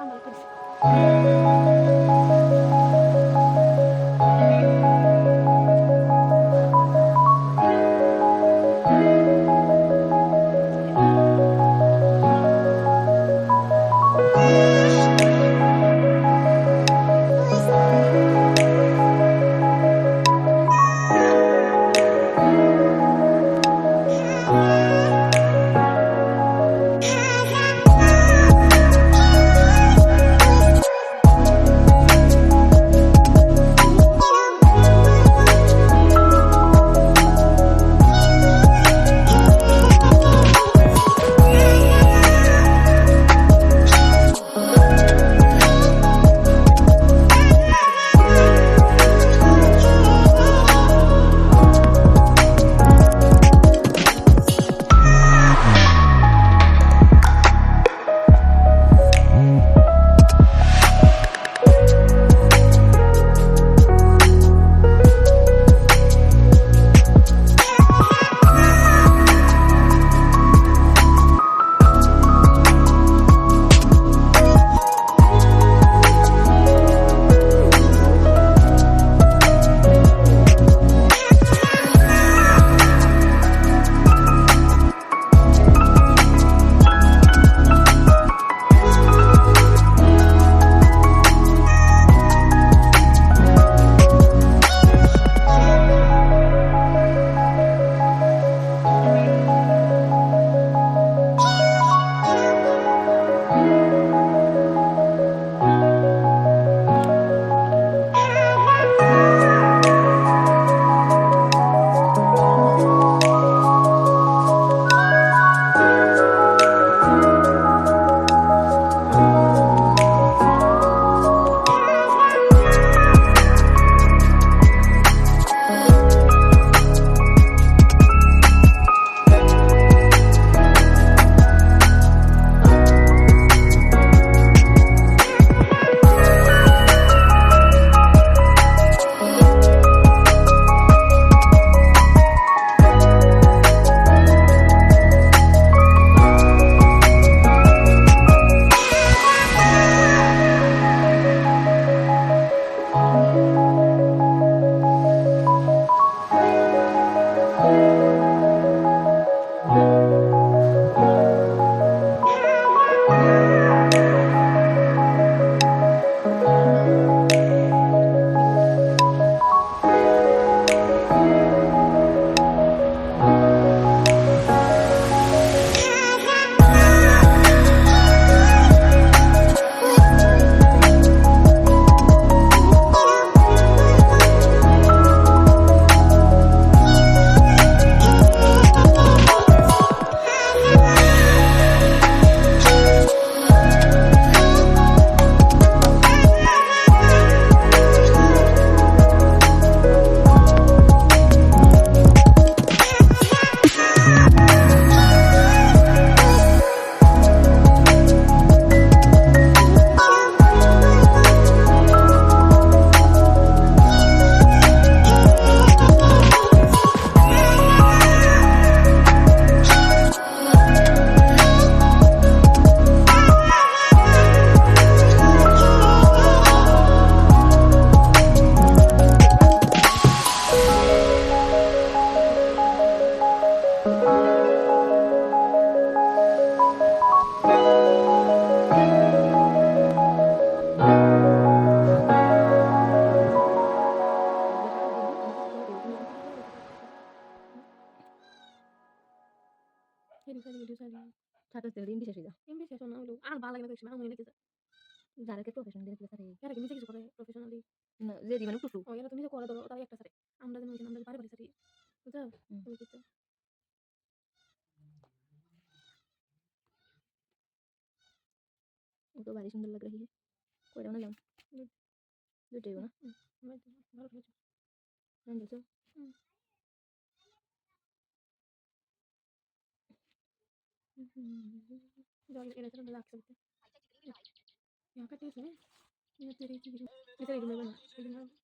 পান্ডা লিখে দিছি। ছাত্র ছিল এমবি শেষ হয়ে যা এমবি শেষ না হলো আর ভালো লাগে না কিছু আমার মনে লাগতেছে যারা কে প্রফেশন দিয়ে স্যার এরা কি নিজে কিছু করে প্রফেশনালি না যে দিবেন টুটু ও এরা তো নিজে করে ধরো তাই একটা স্যার আমরা যেন আমরা পারি পারি স্যার বুঝছো তুমি কিছু ও তো বাড়ি সুন্দর লাগ রही है কইরা না যাও দুটোই না ভালো হয়েছে হ্যাঁ দেখো জল এরা সেটা লাগছে यहाँ का टेस्ट है ये तेरे की इसे एक में बना